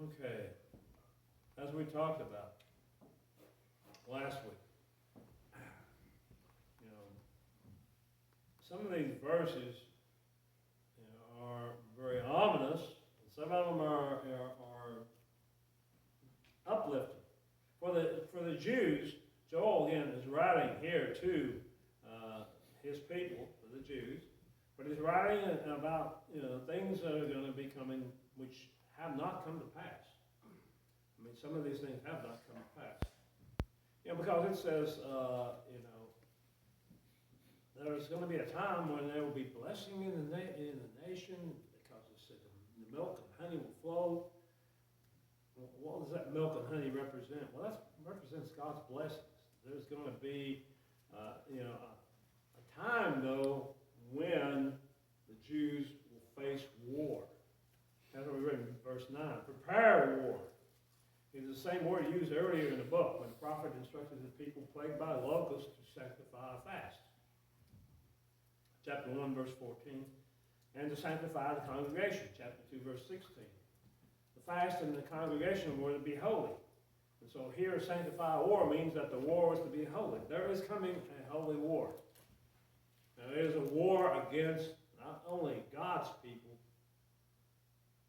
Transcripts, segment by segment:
Okay, as we talked about last week, you know, some of these verses, are very ominous, and some of them are uplifting. For the Jews, Joel again is writing here to his people, for the Jews, but he's writing about things that are going to be coming, which have not come to pass. I mean, some of these things have not come to pass. Because it says, there's going to be a time when there will be blessing in the nation, because it said the milk and honey will flow. What does that milk and honey represent? Well, that represents God's blessings. There's going to be, a time, though, when the Jews will face war. That's what we read in verse 9. Prepare war. It's the same word used earlier in the book when the prophet instructed the people plagued by locusts to sanctify a fast. Chapter 1, verse 14. And to sanctify the congregation. Chapter 2, verse 16. The fast and the congregation were to be holy. And so here, sanctify war means that the war was to be holy. There is coming a holy war. Now, there is a war against not only God's people,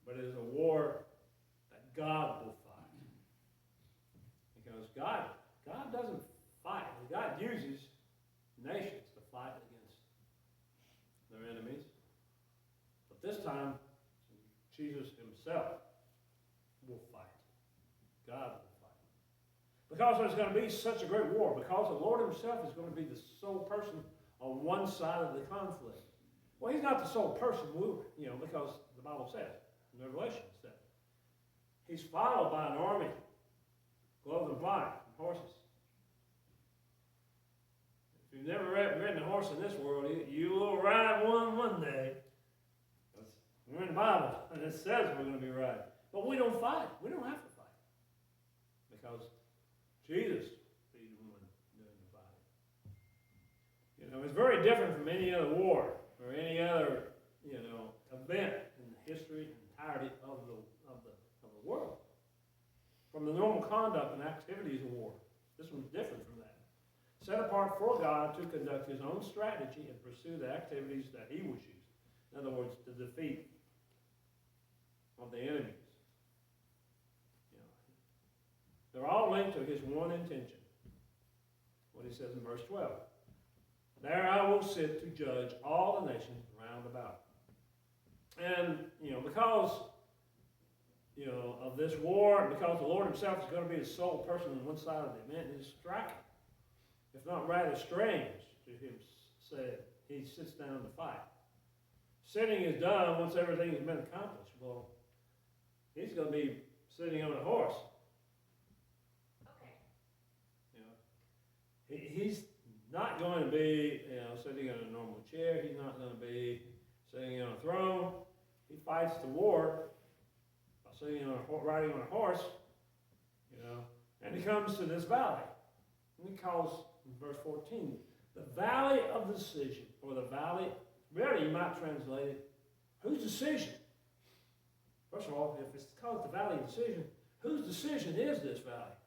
but it is a war that God will fight. Because God doesn't fight. God uses nations to fight against their enemies. But this time, Jesus himself will fight. God will fight. Because there's going to be such a great war. Because the Lord himself is going to be the sole person on one side of the conflict. Well, he's not the sole person, because the Bible says, in Revelation says, he's followed by an army, clothed in white, and horses. If you've never ridden a horse in this world, you will ride one day. We're in the Bible, and it says we're going to be riding. But we don't fight. We don't have to fight. Because Jesus be the one doing the fighting. It's very different from any other war or any other, event in the history and entirety of the world. From the normal conduct and activities of war. This one's different from that. Set apart for God to conduct his own strategy and pursue the activities that he was using. In other words, the defeat of the enemies. They're all linked to his one intention. What he says in verse 12. There I will sit to judge all the nations round about. And, because, of this war, and because the Lord himself is going to be the sole person on one side of the event, it is striking, if not rather strange, to him say he sits down to fight. Sitting is done once everything has been accomplished. Well, he's going to be sitting on a horse. Okay. He's not going to be, sitting on a normal chair. He's not going to be sitting on a throne. He fights the war by riding on a horse, and he comes to this valley. And he calls, in verse 14, the valley of decision, or the valley, really you might translate it, whose decision? First of all, if it's called the valley of decision, whose decision is this valley?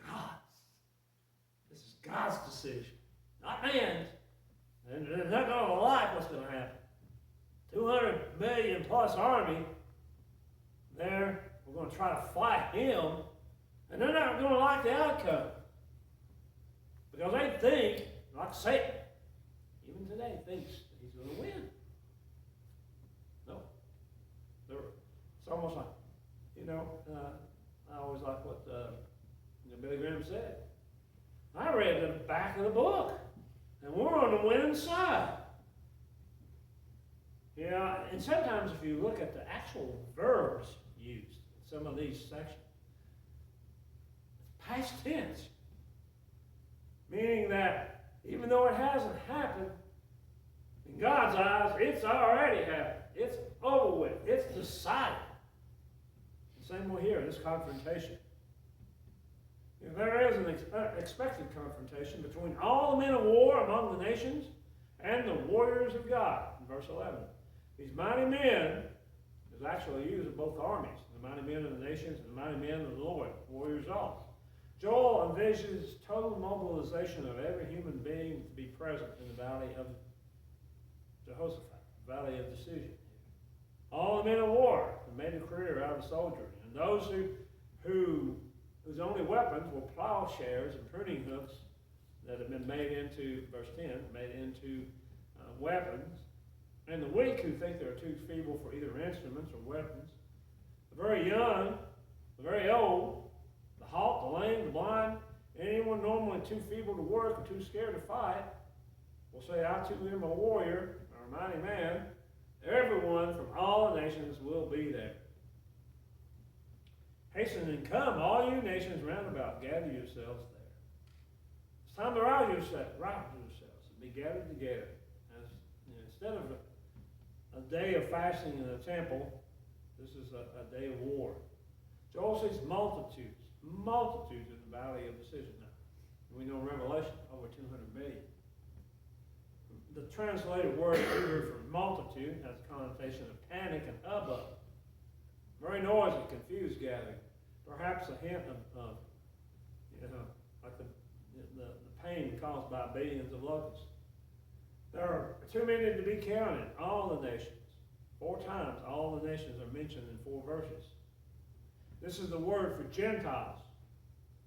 God's. This is God's decision, not man's. And they're not going to like what's going to happen. 200 million plus army there, we're going to try to fight him, and they're not going to like the outcome. Because they think, like Satan, even today, thinks that he's going to win. No. It's almost like, I always like what Billy Graham said. I read the back of the book, and we're on the winning side. And sometimes if you look at the actual verbs used in some of these sections, it's past tense. Meaning that even though it hasn't happened, in God's eyes, it's already happened. It's over with. It's decided. The same way here, this confrontation. There is an expected confrontation between all the men of war among the nations and the warriors of God. In verse 11. These mighty men, as was actually used of both armies, the mighty men of the nations and the mighty men of the Lord, warriors all. Joel envisions total mobilization of every human being to be present in the valley of Jehoshaphat, the valley of decision. All the men of war who made a career out of soldiering, and those whose only weapons were plowshares and pruning hooks that have been made into, verse 10, made into weapons, and the weak who think they're too feeble for either instruments or weapons, the very young, the very old, the halt, the lame, the blind, anyone normally too feeble to work or too scared to fight, will say, I too am a warrior, or a mighty man. Everyone from all the nations will be there. Hasten and come, all you nations round about, gather yourselves there. It's time to rouse yourselves, and be gathered together. Instead of a day of fasting in the temple, this is a day of war. Joel sees multitudes in the valley of decision now. We know in Revelation, over 200 million. The translated word here for multitude has a connotation of panic and hubbub. Very noisy, confused gathering. Perhaps a hint of like the pain caused by billions of locusts. There are too many to be counted, all the nations. 4 times all the nations are mentioned in 4 verses. This is the word for Gentiles.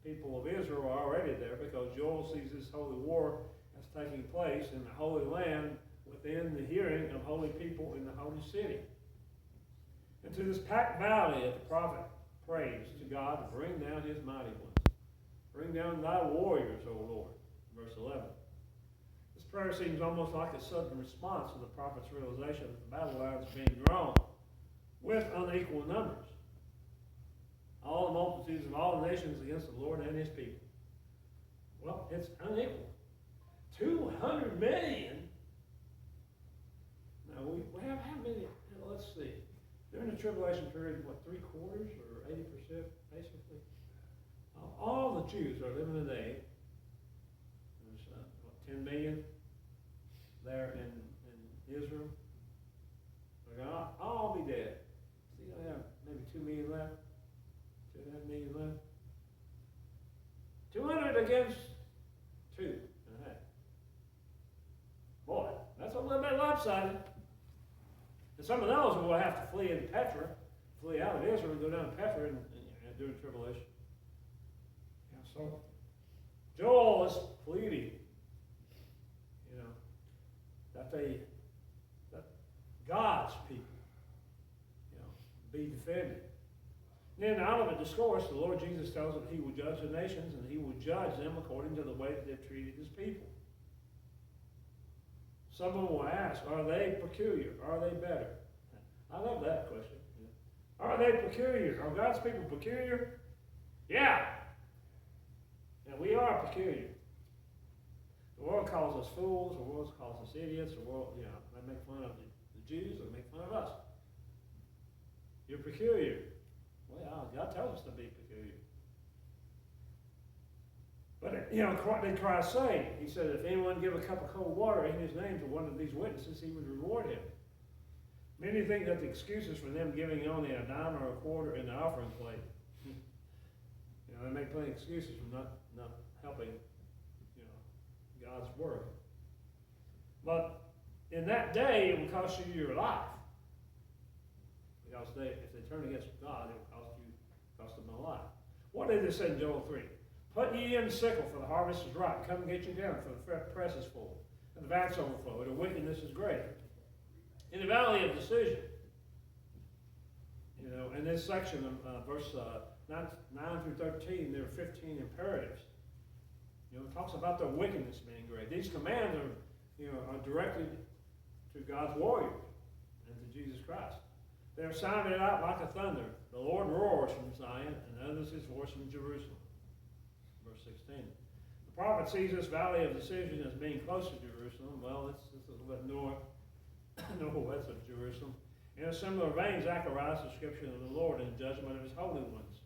People of Israel are already there because Joel sees this holy war as taking place in the Holy Land within the hearing of holy people in the holy city. And to this packed valley the prophet prays to God to bring down his mighty ones. Bring down thy warriors, O Lord. Verse 11. This prayer seems almost like a sudden response to the prophet's realization that the battle lines are being drawn with unequal numbers. All the multitudes of all the nations against the Lord and his people. Well, it's unequal. 200 million. Now, we have how many? Let's see. During the tribulation period, what, 3/4 or 80% basically? All the Jews are living today. There's 10 million there in Israel. They're going to all be dead. See, I have maybe 2 million left. 2.5 million left. 200 against 2.5. Boy, that's a little bit lopsided. And some of those will have to flee into Petra, flee out of Israel and go down to Petra and during tribulation. Yeah, so Joel is pleading, that God's people, be defended. Then out of a discourse, the Lord Jesus tells that he will judge the nations and he will judge them according to the way that they've treated his people. Someone will ask, are they peculiar? Are they better? I love that question. Are they peculiar? Are God's people peculiar? Yeah. And we are peculiar. The world calls us fools. The world calls us idiots. The world, they make fun of the Jews. They make fun of us. You're peculiar. Well, God tells us to be peculiar. But, did Christ say? He said, if anyone give a cup of cold water in his name to one of these witnesses, he would reward him. Many think that the excuses for them giving only a dime or a quarter in the offering plate, they make plenty of excuses for not helping, God's work. But in that day, it will cost you your life. Because if they turn against God, it will cost them a life. What did it say in Joel 3? Put ye in the sickle, for the harvest is ripe. Come and get you down, for the press is full, and the vats overflow, and the wickedness is great. In the valley of decision, in this section of verse 9 through 13, there are 15 imperatives. It talks about the wickedness being great. These commands are directed to God's warriors and to Jesus Christ. They are sounded out like a thunder. The Lord roars from Zion and utters his voice from Jerusalem. Verse 16. The prophet sees this valley of decision as being close to Jerusalem. Well, it's a little bit northwest of Jerusalem. In a similar vein, Zechariah's description of the Lord and the judgment of his holy ones,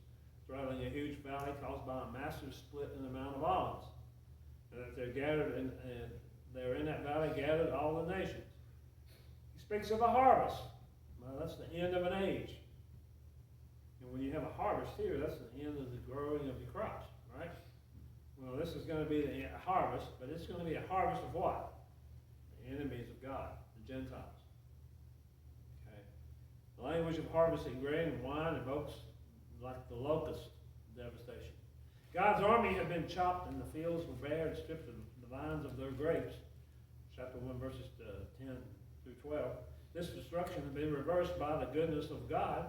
straddling a huge valley caused by a massive split in the Mount of Olives. And that they're gathered, and they're in that valley gathered all the nations. He speaks of a harvest. Well, that's the end of an age. And when you have a harvest here, that's the end of the growing of the crops, right? Well, this is going to be the harvest, but it's going to be a harvest of what? The enemies of God, the Gentiles. Okay. The language of harvesting grain and wine evokes like the locust devastation. God's army had been chopped and the fields were bare and stripped of the vines of their grapes. Chapter 1, verses 10 through 12. This destruction had been reversed by the goodness of God.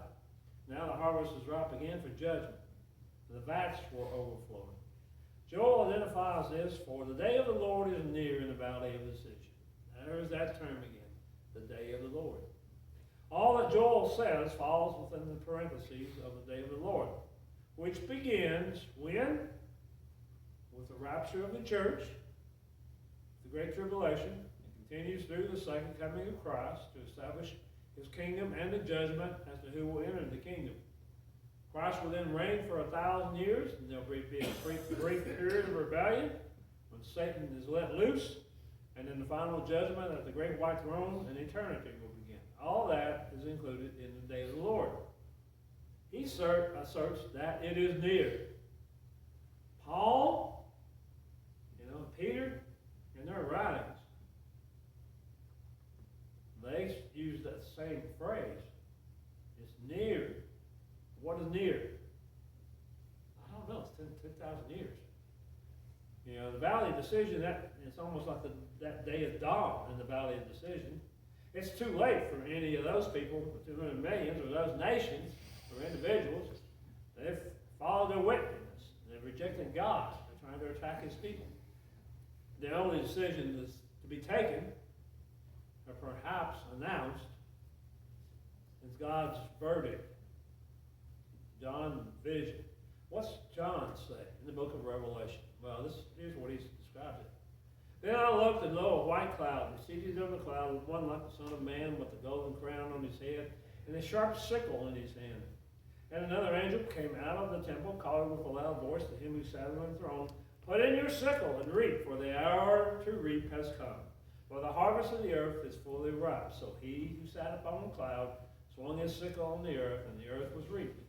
Now the harvest is ripe again for judgment. The vats were overflowing. Joel identifies this, for the day of the Lord is near in the valley of decision. There's that term again, the day of the Lord. All that Joel says falls within the parentheses of the day of the Lord, which begins when? With the rapture of the church, the Great Tribulation, and continues through the second coming of Christ to establish his kingdom and the judgment as to who will enter the kingdom. Christ will then reign for 1,000 years, and there'll be a brief period of rebellion when Satan is let loose, and then the final judgment at the great white throne and eternity will begin. All that is included in the day of the Lord. He asserts that it is near. Paul, Peter, in their writings, they use that same phrase. It's near. What is near? I don't know. It's 10,000 years. The Valley of Decision, it's almost like that day of dawn in the Valley of Decision. It's too late for any of those people, the 200 millions, or those nations, or individuals. They've followed their wickedness. They've rejected God. They're trying to attack his people. The only decision that's to be taken, or perhaps announced, is God's verdict. John's vision. What's John say in the book of Revelation? Well, here's what he describes it. Then I looked, and lo, a white cloud, and seated on the cloud was one like the Son of Man, with a golden crown on his head, and a sharp sickle in his hand. And another angel came out of the temple, calling with a loud voice to him who sat on the throne, Put in your sickle and reap, for the hour to reap has come. For the harvest of the earth is fully ripe. So he who sat upon the cloud swung his sickle on the earth, and the earth was reaping.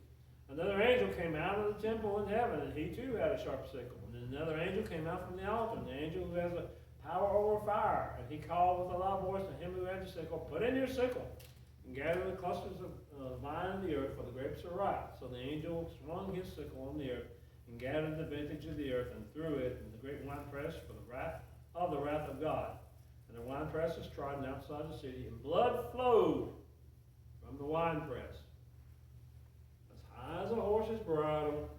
Another angel came out of the temple in heaven, and he too had a sharp sickle. And then another angel came out from the altar, and the angel who has a power over fire. And he called with a loud voice to him who had the sickle, Put in your sickle, and gather the clusters of vine of the earth, for the grapes are ripe. So the angel swung his sickle on the earth, and gathered the vintage of the earth, and threw it in the great winepress for the wrath of God. And the winepress is trodden outside the city, and blood flowed from the winepress, as high as a horse's bridle,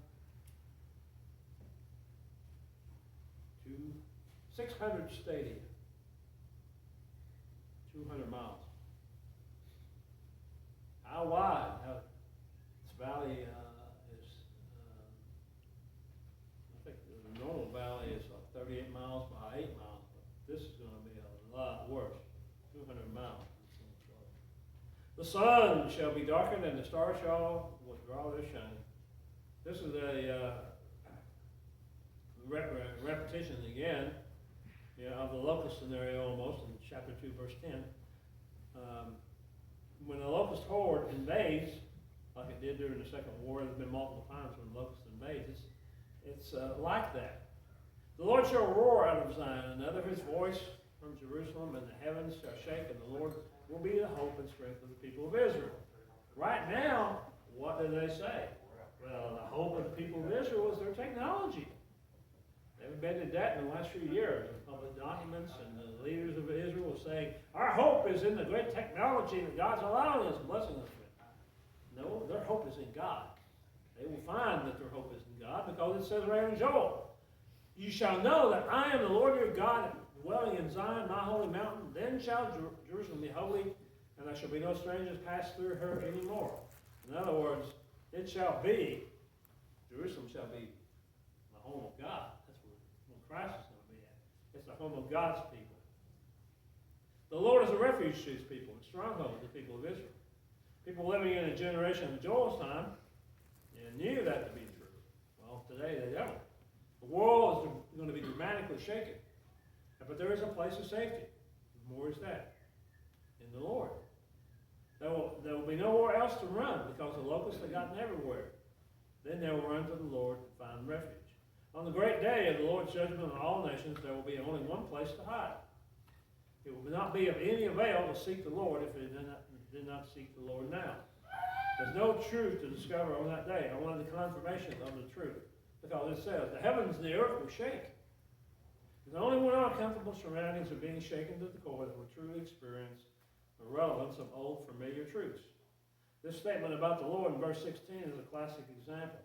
to 600 stadia, 200 miles. How wide? This valley is, I think the normal valley is like 38 miles by 8 miles, but this is going to be a lot worse, 200 miles. The sun shall be darkened, and the stars shall withdraw their shine. This is a repetition again of the locust scenario almost in chapter 2, verse 10. When the locust horde invades, like it did during the Second War, there's been multiple times when the locust invades, it's like that. The Lord shall roar out of Zion, and utter his voice from Jerusalem, and the heavens shall shake, and the Lord will be the hope and strength of the people of Israel. Right now, what do they say? Well, the hope of the people of Israel is their technology. They've invented that in the last few years. In public documents, and the leaders of Israel are saying, our hope is in the great technology that God's allowing us and blessing us with. No, their hope is in God. They will find that their hope is in God, because it says right in Joel, You shall know that I am the Lord your God, dwelling in Zion, my holy mountain. Then shall Jerusalem be holy, and there shall be no strangers pass through her anymore. In other words, it shall be, Jerusalem shall be the home of God. That's where Christ is going to be at. It's the home of God's people. The Lord is a refuge to his people, a stronghold to the people of Israel. People living in a generation of Joel's time knew that to be true. Well, today they don't. The world is going to be dramatically shaken. But there is a place of safety. More is that in the Lord. There will be nowhere else to run because the locusts have gotten everywhere. Then they will run to the Lord and find refuge. On the great day of the Lord's judgment on all nations, there will be only one place to hide. It will not be of any avail to seek the Lord if they did not seek the Lord now. There's no truth to discover on that day, only the confirmation of the truth. Because it says, the heavens and the earth will shake. And only when our comfortable surroundings are being shaken to the core that we truly experience the relevance of old familiar truths. This statement about the Lord in verse 16 is a classic example.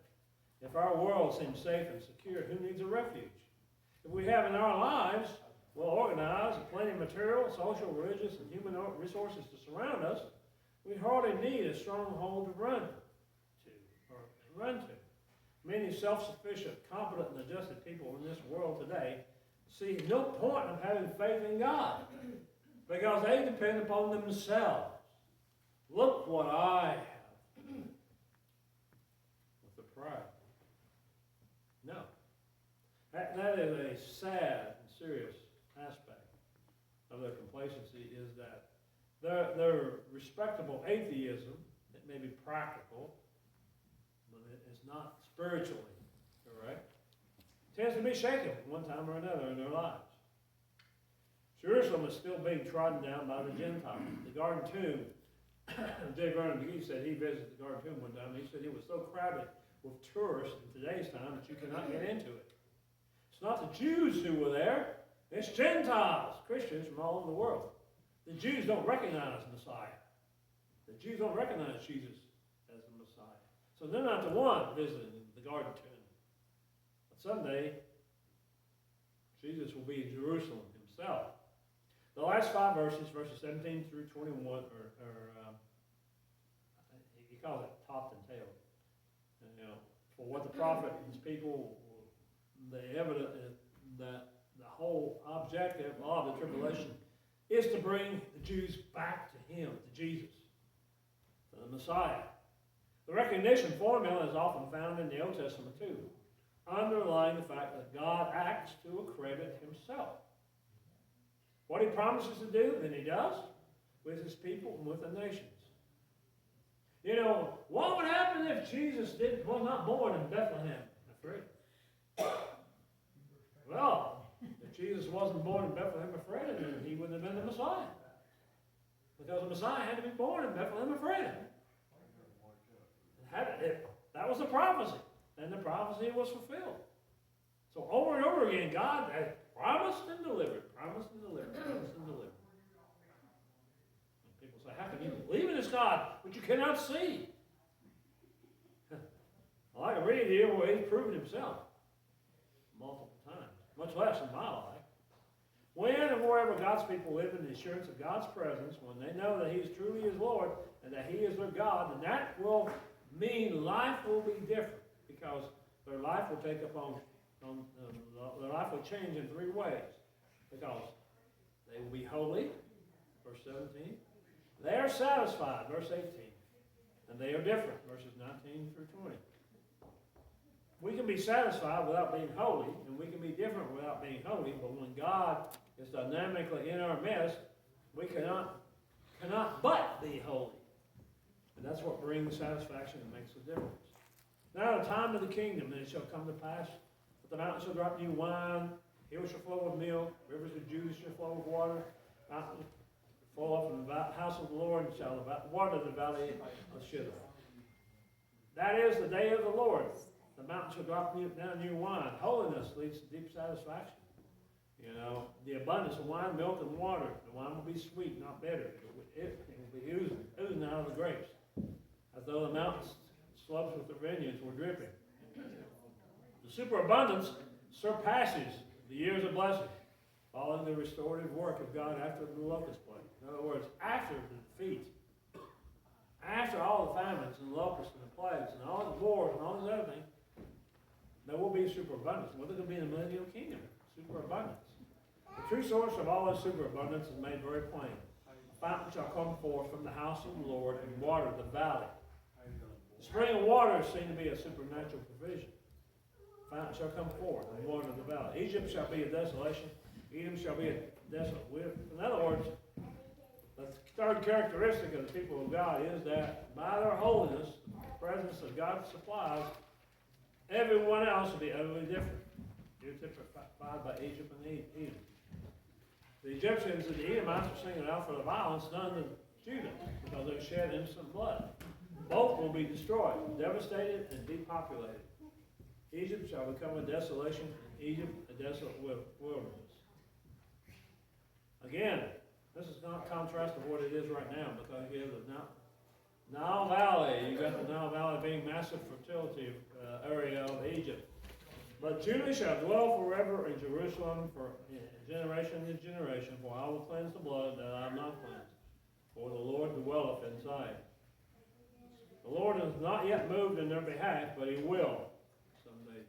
If our world seems safe and secure, who needs a refuge? If we have in our lives well organized, plenty of material, social, religious, and human resources to surround us, we hardly need a stronghold to run to. Many self-sufficient, competent, and adjusted people in this world today see no point of having faith in God because they depend upon themselves. Look what I have. With the pride. No. That is a sad and serious aspect of their complacency, is that their respectable atheism, it may be practical, but it's not spiritually correct, tends to be shaken one time or another in their lives. Jerusalem is still being trodden down by the Gentiles. The Garden Tomb, J. Vernon McGee said he visited the Garden Tomb one time, and he said it was so crowded with tourists in today's time that you cannot get into it. It's not the Jews who were there, it's Gentiles, Christians from all over the world. The Jews don't recognize Messiah. The Jews don't recognize Jesus as the Messiah. So they're not the one visiting the Garden Tomb. But someday, Jesus will be in Jerusalem himself. The last 5 verses, verses 17 through 21, he calls it topped and tailed. And, for what the prophet and his people, the evidence that the whole objective of the tribulation is to bring the Jews back to him, to Jesus, to the Messiah. The recognition formula is often found in the Old Testament too, underlying the fact that God acts to accredit himself. What he promises to do, then he does, with his people and with the nations. What would happen if Jesus was not born in Bethlehem? Well, if Jesus wasn't born in Bethlehem Ephraim, then he wouldn't have been the Messiah. Because the Messiah had to be born in Bethlehem Ephraim. That was the prophecy. And the prophecy was fulfilled. So over and over again, God had promised and delivered, promised and delivered, promised and delivered. And people say, how can you believe in this God which you cannot see? Well, I can read here where he's proven himself multiple times, much less in my life. When and wherever God's people live in the assurance of God's presence, when they know that he is truly his Lord and that he is their God, then that will mean life will be different, because their life will take upon their life will change in 3 ways. Because they will be holy, verse 17. They are satisfied, verse 18. And they are different, verses 19 through 20. We can be satisfied without being holy, and we can be different without being holy, but when God is dynamically in our midst, we cannot but be holy. And that's what brings satisfaction and makes a difference. Now the time of the kingdom, and it shall come to pass that the mountains shall drop new wine, hills shall flow with milk, rivers of Judah shall flow with water, mountains fall off from the house of the Lord, and shall water the valley of Shittim. That is the day of the Lord. The mountains shall drop down new wine. Holiness leads to deep satisfaction. The abundance of wine, milk, and water. The wine will be sweet, not bitter. It will be oozing out of the grapes, as though the mountains slopes with the vineyards were dripping. The superabundance surpasses the years of blessing, following the restorative work of God after the locust plague. In other words, after the defeat, after all the famines and the locusts and the plagues and all the wars and all these other things, there will be a superabundance. Well, there's going to be in the millennial kingdom, superabundance. The true source of all this superabundance is made very plain. A fountain shall come forth from the house of the Lord and water the valley. The spring of water is seen to be a supernatural provision. A fountain shall come forth and water the valley. Egypt shall be a desolation. Edom shall be a desolate. In other words, The third characteristic of the people of God is that by their holiness, the presence of God supplies, everyone else will be utterly different. You're typified by Egypt and Edom. The Egyptians and the Edomites are singled out for the violence done to Judah because they shed innocent blood. Both will be destroyed, devastated, and depopulated. Egypt shall become a desolation, and Egypt a desolate wilderness. Again, this is not contrast to what it is right now, because you have the Nile Valley. You got the Nile Valley being massive fertility area of Egypt. But Judah shall dwell forever in Jerusalem for generation to generation, for I will cleanse the blood that I have not cleansed. For the Lord dwelleth in Zion. The Lord has not yet moved in their behalf, but he will someday.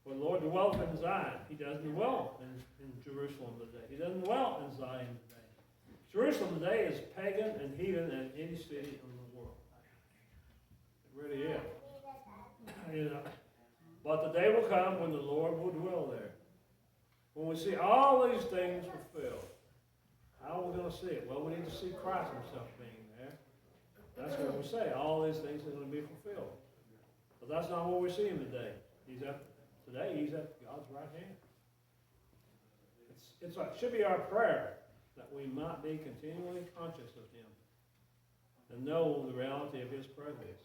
For the Lord dwelleth in Zion. He doesn't dwell in Jerusalem today. He doesn't dwell in Zion today. Jerusalem today is pagan and heathen as any city in the world. It really is. You know. But the day will come when the Lord will dwell there. When we see all these things fulfilled, how are we going to see it? Well, we need to see Christ himself being there. That's what we say. All these things are going to be fulfilled. But that's not what we see him today. He's at God's right hand. It should be our prayer that we might be continually conscious of him and know the reality of his presence.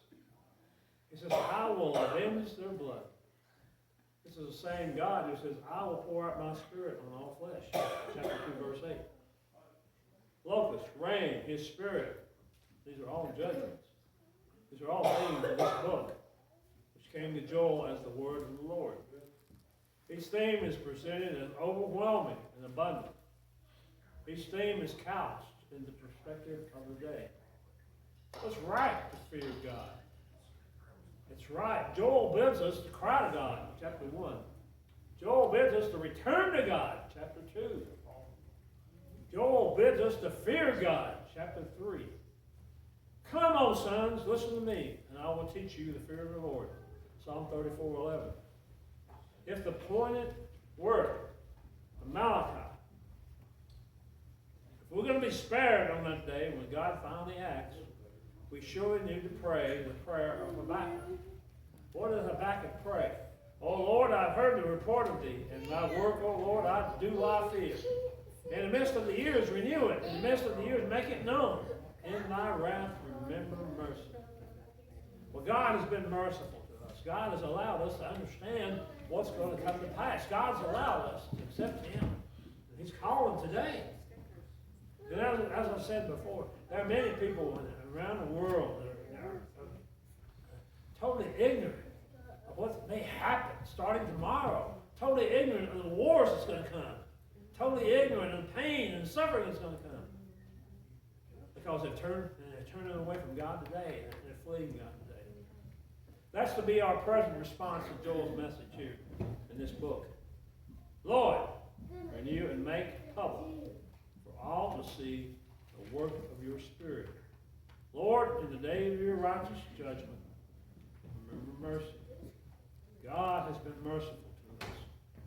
He says, I will avenge their blood. This is the same God who says, I will pour out my spirit on all flesh. Chapter 2, verse 8. Locust, rain, his spirit. These are all judgments. These are all things in this book, which came to Joel as the word of the Lord. Each theme is presented as overwhelming and abundant. Each theme is couched in the perspective of the day. It's right to fear God. It's right. Joel bids us to cry to God, chapter 1. Joel bids us to return to God, chapter 2. Joel bids us to fear God, chapter 3. Come, O sons, listen to me, and I will teach you the fear of the Lord. Psalm 34:11. If the pointed word of Malachi, if we're going to be spared on that day when God finally acts, we surely need to pray the prayer of Habakkuk. What does Habakkuk pray? O Lord, I've heard the report of thee, and thy work, O Lord, I fear. In the midst of the years, renew it. In the midst of the years, make it known. In thy wrath, remember mercy. Well, God has been merciful to us. God has allowed us to understand what's going to come to pass. God's allowed us to accept him. And he's calling today. And as I said before, there are many people around the world that are totally ignorant of what may happen starting tomorrow. Totally ignorant of the wars that's going to come. Totally ignorant of the pain and suffering that's going to come. Because they're turning away from God today, and they're fleeing God today. That's to be our present response to Joel's message here in this book. Lord, renew and make public for all to see the work of your Spirit. Lord, in the day of your righteous judgment, remember mercy. God has been merciful